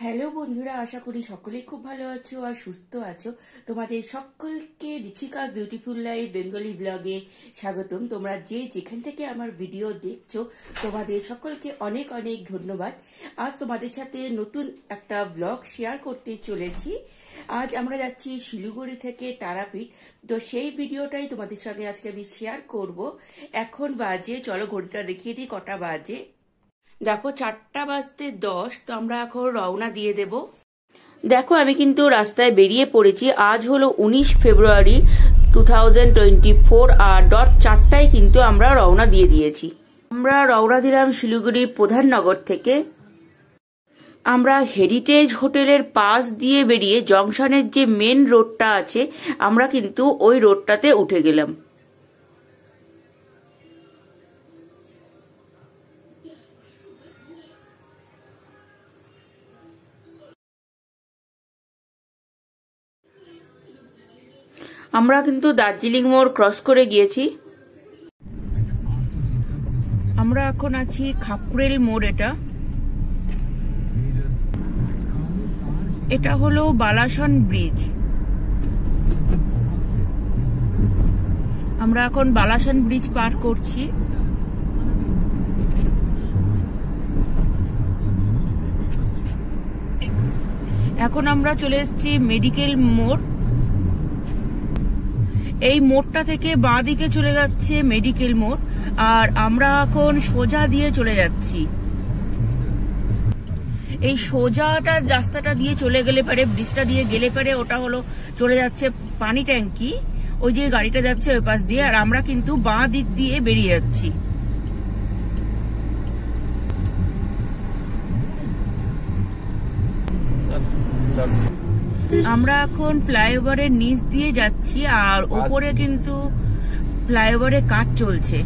Hello বন্ধুরা, আশা করি সকলেই খুব ভালো আছো আর সুস্থ আছো। তোমাদের সকলকে দীপিকাস বিউটিফুল লাইফ বেঙ্গলি ব্লগে স্বাগতম। তোমরা যে যেখান থেকে আমার ভিডিও দেখছো তোমাদের সকলকে অনেক অনেক ধন্যবাদ। আজ তোমাদের সাথে নতুন একটা ব্লগ শেয়ার করতে চলেছি। আজ আমরা যাচ্ছি শিলিগুড়ি থেকে তারাপীঠ, তো সেই ভিডিওটাই তোমাদের সঙ্গে আজকে আমি শেয়ার করব। এখন বাজে, চলো ঘড়িটা দেখিয়ে দিই কটা বাজে। দেখো 4:10, তো আমরা এখন রওনা দিয়ে দেব। দেখো আমি কিন্তু রাস্তায় বেরিয়ে পড়েছি। আজ হলো 19 ফেব্রুয়ারি 2024 আর 4টায় কিন্তু আমরা রওনা দিয়ে দিয়েছি। আমরা রওনা দিলাম শিলিগুড়ি প্রধাননগর থেকে। আমরা হেরিটেজ হোটেলের পাশ দিয়ে বেরিয়ে জংশনের যে মেন রোডটা আছে আমরা কিন্তু ওই রোডটাতে উঠে গেলাম। আমরা কিন্তু দার্জিলিং মোড় ক্রস করে গিয়েছি। আমরা এখন আছি খাপড়েল মোড়। এটা হলো বালাসন ব্রিজ। আমরা এখন বালাসন ব্রিজ পার করছি। এখন আমরা চলে এসেছি মেডিকেল মোড়। এই মোড়টা থেকে বাঁ দিকে চলে যাচ্ছে মেডিকেল মোড়, আর আমরা এখন সোজা দিয়ে চলে যাচ্ছি। এই সোজাটা রাস্তাটা দিয়ে চলে গেলে পারে, ব্রিজটা দিয়ে গেলে পারে ওটা হলো চলে যাচ্ছে পানি ট্যাঙ্কি। ওই যে গাড়িটা যাচ্ছে ওই পাশ দিয়ে, আর আমরা কিন্তু বাঁ দিক দিয়ে বেরিয়ে যাচ্ছি। আমরা এখন ফ্লাইওভারের নিচ দিয়ে যাচ্ছি, আর উপরে কিন্তু ফ্লাইওভারে কাজ চলছে।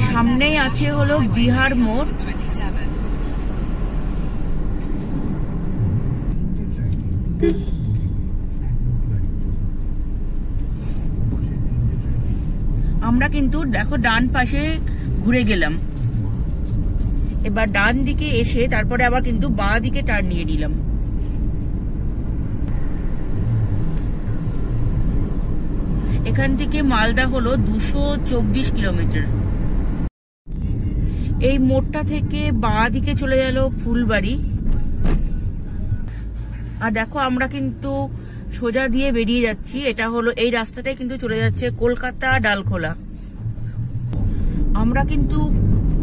সামনেই আছে হলো বিহার মোড়। আমরা কিন্তু দেখো ডান পাশে ঘুরে গেলাম। এবার ডান দিকে এসে তারপরে আবার কিন্তু বাঁ দিকে টার্ন নিয়ে নিলাম। এখান থেকে মালদা হলো 224 কিলোমিটার। এই মোড়টা থেকে বাঁ দিকে চলে গেল ফুলবাড়ি। আর দেখো আমরা কিন্তু সোজা দিয়ে বেরিয়ে যাচ্ছি। এটা হলো এই রাস্তাটাই কিন্তু চলে যাচ্ছে কলকাতা ডালখোলা। আমরা কিন্তু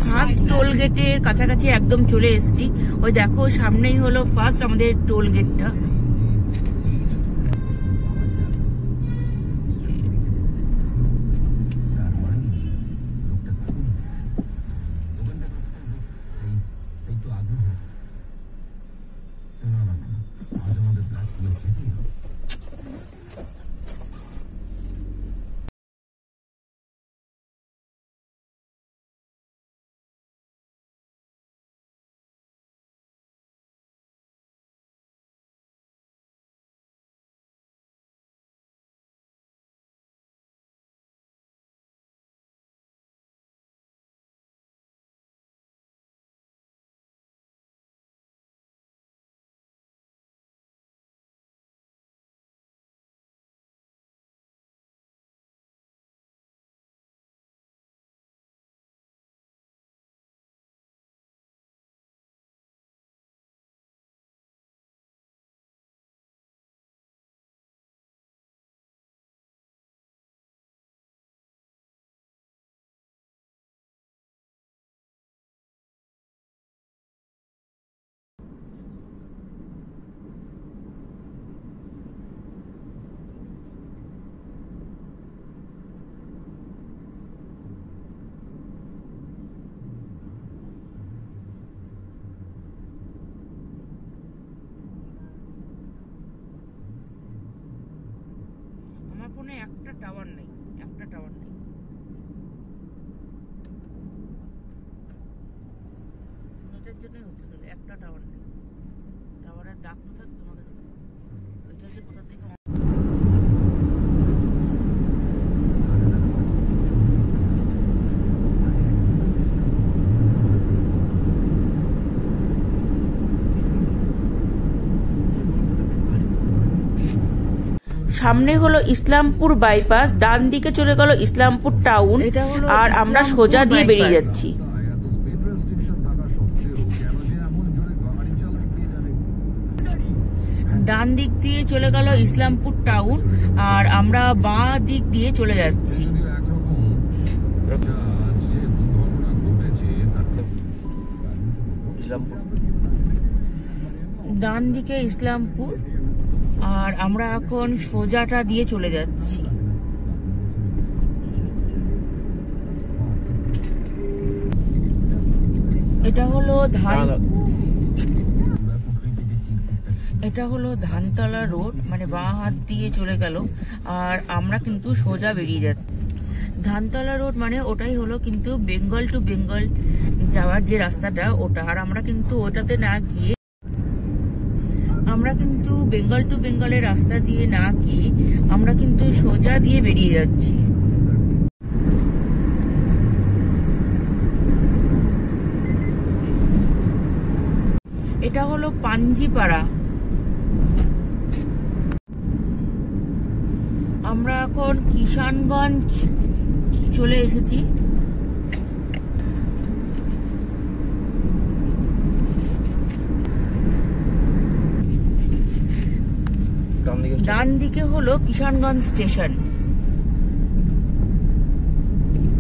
ফার্স্ট টোল গেটের কাছাকাছি একদম চলে এসেছি। ওই দেখো সামনেই হলো ফার্স্ট আমাদের টোল গেটটা। ফোনে একটা টাওয়ার নেই, একটা টাওয়ার নেই। এটার জন্যই হচ্ছে, তাহলে একটা টাওয়ার নেই। টাওয়ারের দাগ তো থাকবে আমাদের কাছে। ওইটা হচ্ছে কোথা থেকে সামনে হলো ইসলামপুর বাইপাস, ডান দিকে চলে গেল ইসলামপুর টাউন, আর আমরা সোজা দিয়ে বেরিয়ে যাচ্ছি। ডান দিক দিয়ে চলে গেল ইসলামপুর টাউন, আর আমরা বাঁ দিক দিয়ে চলে যাচ্ছি। ডান দিকে ইসলামপুর, আর আমরা এখন সোজাটা দিয়ে চলে যাচ্ছি। এটা হলো ধানতলা রোড, মানে বাঁ হাত দিয়ে চলে গেল, আর আমরা কিন্তু সোজা বেরিয়ে যাচ্ছি। ধানতলা রোড মানে ওটাই হলো কিন্তু বেঙ্গল টু বেঙ্গল যাওয়ার যে রাস্তাটা ওটা, আর আমরা কিন্তু ওটাতে না গিয়ে বেঙ্গল টু বেঙ্গলের রাস্তা দিয়ে না গিয়ে আমরা কিন্তু সোজা দিয়ে বেরিয়ে যাচ্ছি। এটা হলো পাঞ্জিপাড়া। আমরা এখন কিষানগঞ্জ চলে এসেছি। ডান দিকে হলো কিষানগঞ্জ স্টেশন।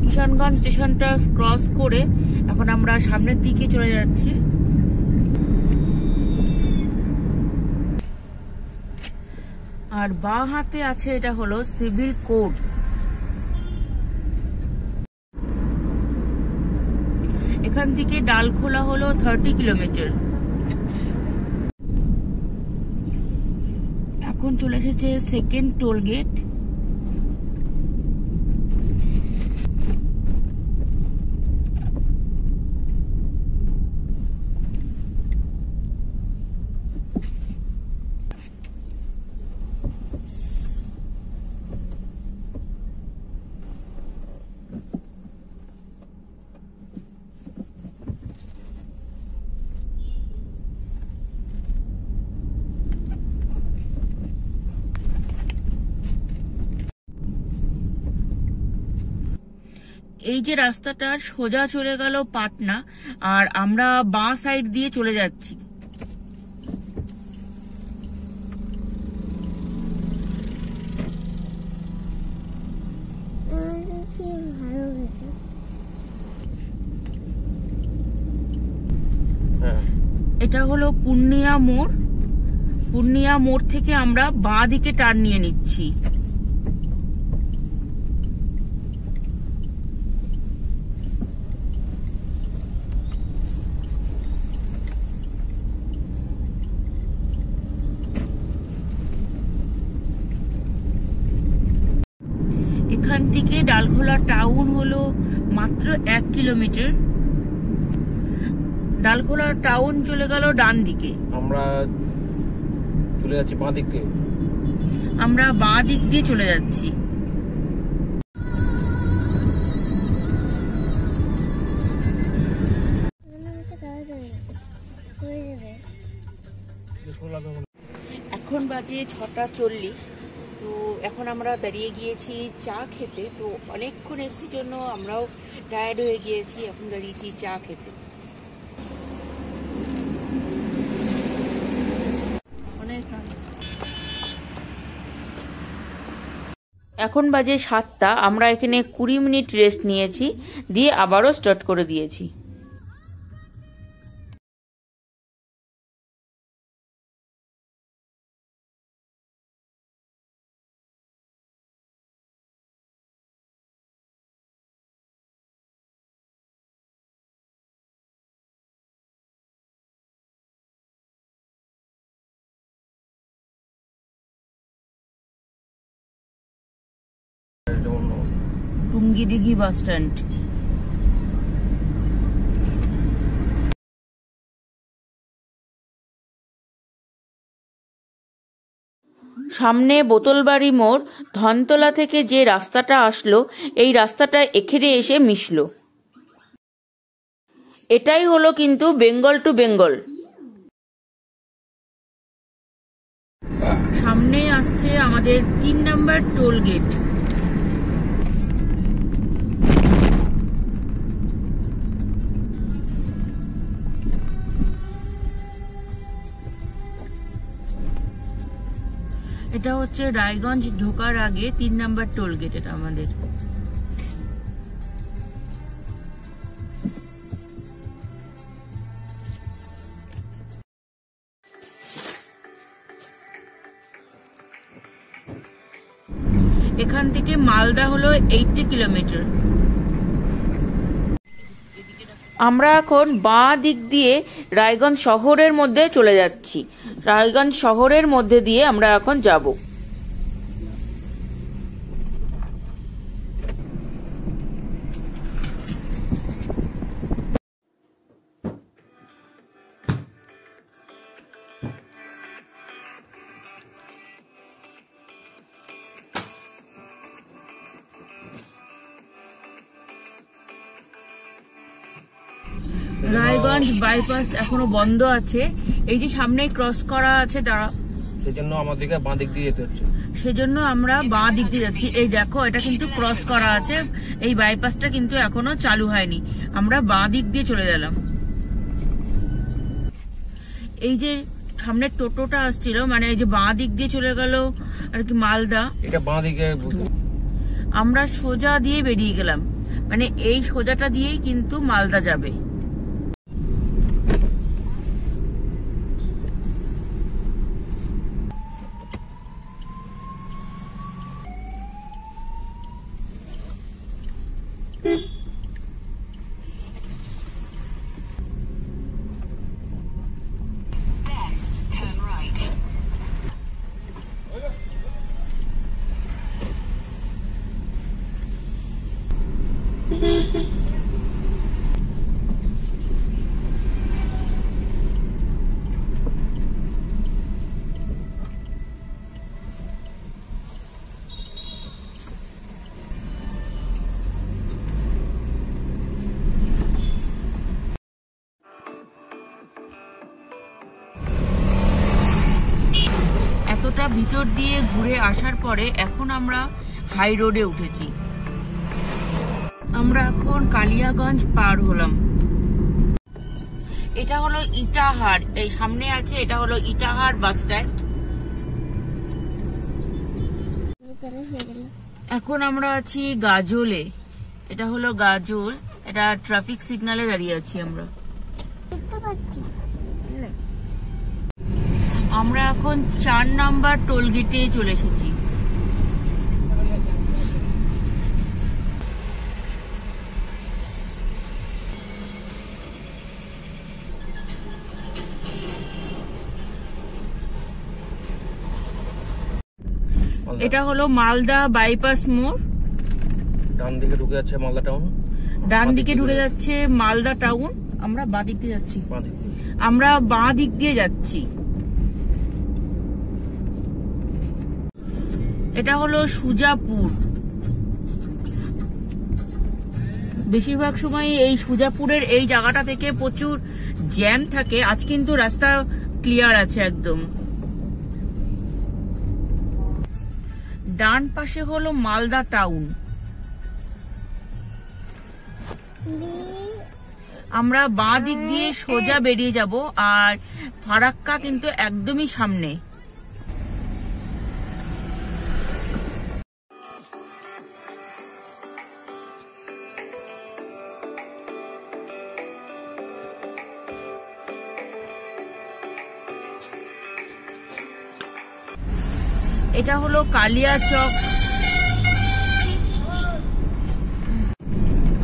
কিষানগঞ্জ স্টেশনটা ক্রস করে এখন আমরা সামনের দিকে চলে যাচ্ছি। আর বাঁ হাতে আছে এটা হলো সিভিল কোড। এখান থেকে ডালখোলা হলো 30 কিলোমিটার। এখন চলে এসেছে সেকেন্ড টোল গেট। এই যে রাস্তাটা সোজা চলে গেল পাটনা, আর আমরা বাঁ সাইড দিয়ে চলে যাচ্ছি। এটা হলো পূর্ণিয়া মোড়। পূর্ণিয়া মোড় থেকে আমরা বাঁ দিকে টার্ন নিয়ে নিচ্ছি। এখান থেকে ডালখোলা টাউন হলো মাত্র 1 কিলোমিটার। ডালখোলা টাউন চলে গেল ডান দিকে, আমরা চলে যাচ্ছি বাঁ দিকে। আমরা বাঁ দিক দিয়ে চলে যাচ্ছি। এখন বাজে 6:40। তো এখন আমরা দাঁড়িয়ে গিয়েছি চা খেতে। তো অনেকক্ষণ এসছি জন্য আমরাও টায়ার্ড হয়ে গিয়েছি, এখন দাঁড়িয়েছি চা খেতে। এখন বাজে 7টা। আমরা এখানে 20 মিনিট রেস্ট নিয়েছি, দিয়ে আবারও স্টার্ট করে দিয়েছি। Tungidighi bus stand. সামনে বোতলবাড়ি মোড়। ধনতলা থেকে যে রাস্তাটা আসলো এই রাস্তাটা এখানে এসে মিশলো। এটাই হলো কিন্তু বেঙ্গল টু বেঙ্গল। সামনে আসছে আমাদের 3 নাম্বার টোল গেট। এটা হচ্ছে রায়গঞ্জ ঢোকার আগে 3 নাম্বার টোল গেট এটা আমাদের। এখান থেকে মালদা হলো 80 কিলোমিটার। আমরা এখন বাঁ দিক দিয়ে রায়গঞ্জ শহরের মধ্যে চলে যাচ্ছি। রায়গঞ্জ শহরের মধ্যে দিয়ে আমরা এখন যাব। রায়গঞ্জ বাইপাস এখনো বন্ধ আছে। এই যে সামনে ক্রস করা আছে তারা, সেজন্য আমাদেরকে বাঁ দিক দিয়ে যেতে হচ্ছে। সেজন্য আমরা বাঁ দিক দিয়ে যাচ্ছি। এই দেখো, এটা কিন্তু ক্রস করা আছে, এই বাইপাসটা কিন্তু এখনো চালু হয়নি। আমরা বাঁ দিক দিয়ে চলে গেলাম। এই যে সামনে টোটোটা আসছিল, মানে এই যে বাঁ দিক দিয়ে চলে গেল আর কি মালদা, এটা বাঁ দিকে। আমরা সোজা দিয়ে বেরিয়ে গেলাম, মানে এই সোজাটা দিয়েই কিন্তু মালদা যাবে। এতটা ভিতর দিয়ে ঘুরে আসার পরে এখন আমরা হাই রোডে উঠেছি। আমরা এখন কালিয়াগঞ্জ পার হলাম। এটা হলো ইটাহার, এই সামনে আছে, এটা হলো ইটাহার বাস স্ট্যান্ড। এখন আমরা আছি গাজলে, এটা হলো গাজল, এটা ট্রাফিক সিগন্যালে দাঁড়িয়ে আছি আমরা। আমরা এখন 4 নাম্বার টোল গেটে চলে এসেছি। এটা হলো মালদা বাইপাস মোড়। ডান দিকে ঢুকে যাচ্ছে মালদা টাউন, ডান দিকে ঢুকে যাচ্ছে মালদা টাউন। আমরা বাঁ দিক দিয়ে যাচ্ছি, আমরা বাঁ দিক দিয়ে যাচ্ছি। এটা হলো সুজাপুর। বেশিরভাগ সময় এই সুজাপুরের এই জায়গাটা থেকে প্রচুর জ্যাম থাকে। আজ কিন্তু রাস্তা ক্লিয়ার আছে একদম। ডান পাশে হলো মালদা টাউন। আমরা বাঁ দিক দিয়ে সোজা বেরিয়ে যাব, আর ফারাক্কা কিন্তু একদমই সামনে। এটা হলো কালিয়াচক।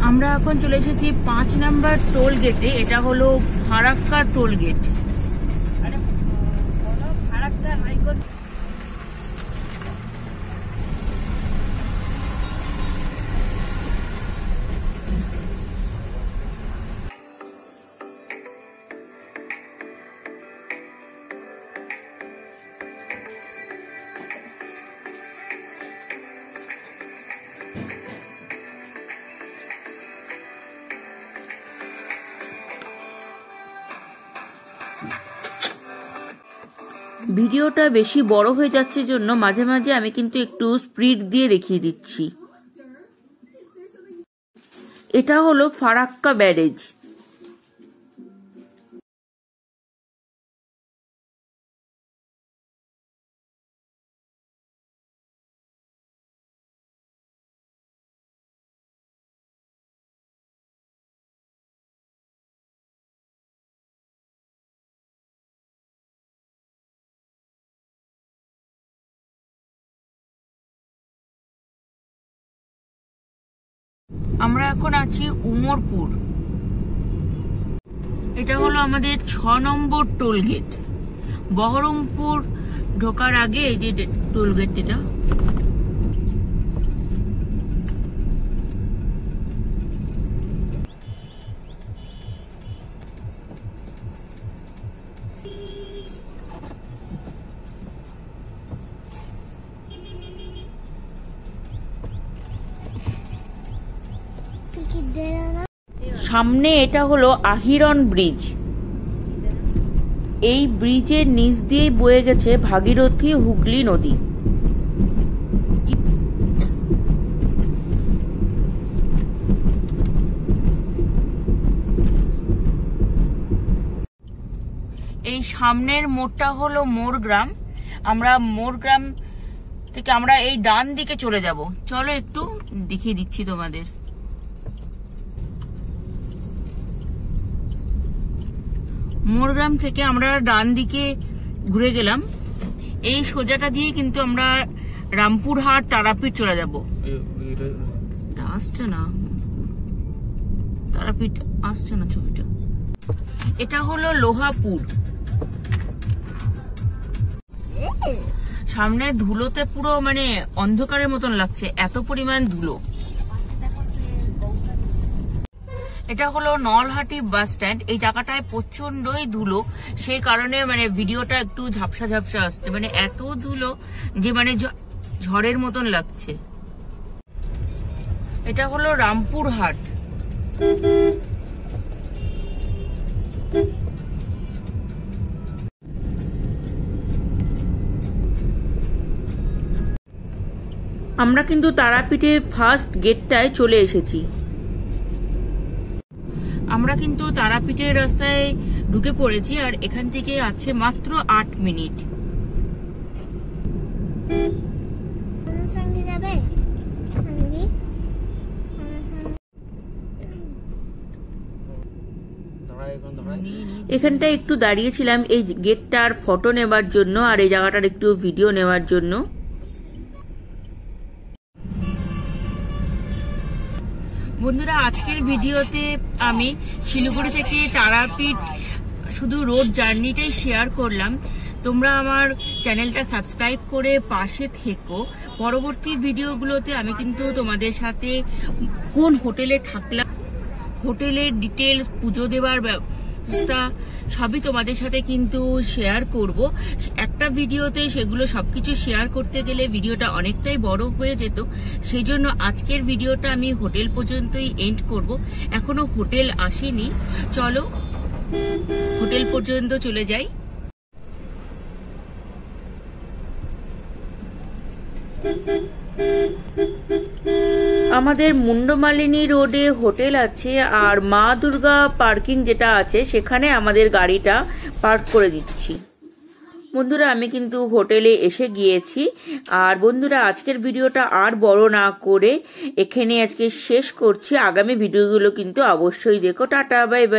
আমরা এখন চলে এসেছি 5 নাম্বার টোল গেটে। এটা হলো ফারাক্কা টোল গেট। ভিডিওটা বেশি বড় হয়ে যাচ্ছে জন্য মাঝে মাঝে আমি কিন্তু একটু স্পিড দিয়ে দেখিয়ে দিচ্ছি। এটা হলো ফারাক্কা ব্যারেজ। আমরা এখন আছি উমরপুর। এটা হলো আমাদের 6 নম্বর টোল গেট। বহরমপুর ঢোকার আগে এই যে টোল গেট, এটা সামনে এটা হলো আহিরন ব্রিজ। এই ব্রিজের নিচ দিয়েই বয়ে গেছে ভাগীরথী হুগলি নদী। এই সামনের মোড়টা হলো মোরগ্রাম। আমরা মোরগ্রাম থেকে আমরা এই ডান দিকে চলে যাব। চলো একটু দেখিয়ে দিচ্ছি তোমাদের। মোরগ্রাম থেকে আমরা ডান দিকে ঘুরে গেলাম। এই সোজাটা দিয়ে কিন্তু আমরা রামপুরহাট তারাপীঠ চলে যাব। আসছে না, তারাপীঠ আসছে না ছবিটা। এটা হলো লোহাপুর। সামনে ধুলোতে পুরো মানে অন্ধকারের মতন লাগছে, এত পরিমাণ ধুলো। এটা হলো নলহাটি বাস স্ট্যান্ড। এই জায়গাটায় প্রচন্ডই ধুলো, সেই কারণে মানে ভিডিওটা একটু ঝাপসা ঝাপসা আসছে, মানে এত ধুলো যে মানে ঝড়ের মতন লাগছে। এটা হলো রামপুরহাট। আমরা কিন্তু তারাপীঠের ফার্স্ট গেটটায় চলে এসেছি। আমরা কিন্তু তারাপীঠের রাস্তায় ঢুকে পড়েছি, আর এখান থেকে আছে মাত্র 8 মিনিট। এখানটা একটু দাঁড়িয়েছিলাম এই গেটটার ফটো নেবার জন্য আর এই জায়গাটার একটু ভিডিও নেওয়ার জন্য। বন্ধুরা, আজকের ভিডিওতে আমি শিলিগুড়ি থেকে তারাপীঠ শুধু রোড জার্নিটাই শেয়ার করলাম। তোমরা আমার চ্যানেলটা সাবস্ক্রাইব করে পাশে থেকো। পরবর্তী ভিডিওগুলোতে আমি কিন্তু তোমাদের সাথে কোন হোটেলে থাকলাম, হোটেলের ডিটেলস, পুজো দেওয়ার ব্যবস্থা সবই তোমাদের সাথে কিন্তু শেয়ার করব। একটা ভিডিওতে সেগুলো সবকিছু শেয়ার করতে গেলে ভিডিওটা অনেকটাই বড় হয়ে যেত, সেই জন্য আজকের ভিডিওটা আমি হোটেল পর্যন্তই এন্ড করব। এখনো হোটেল আসেনি, চলো হোটেল পর্যন্ত চলে যাই। আমাদের মুন্ডমালিনী রোডে হোটেল আছে, আর মা দুর্গা পার্কিং যেটা আছে সেখানে আমাদের গাড়িটা পার্ক করে দিচ্ছি। বন্ধুরা, আমি কিন্তু হোটেলে এসে গিয়েছি। আর বন্ধুরা, আজকের ভিডিওটা আর বড় না করে এখানে আজকে শেষ করছি। আগামী ভিডিওগুলো কিন্তু অবশ্যই দেখো। Tata, bye bye.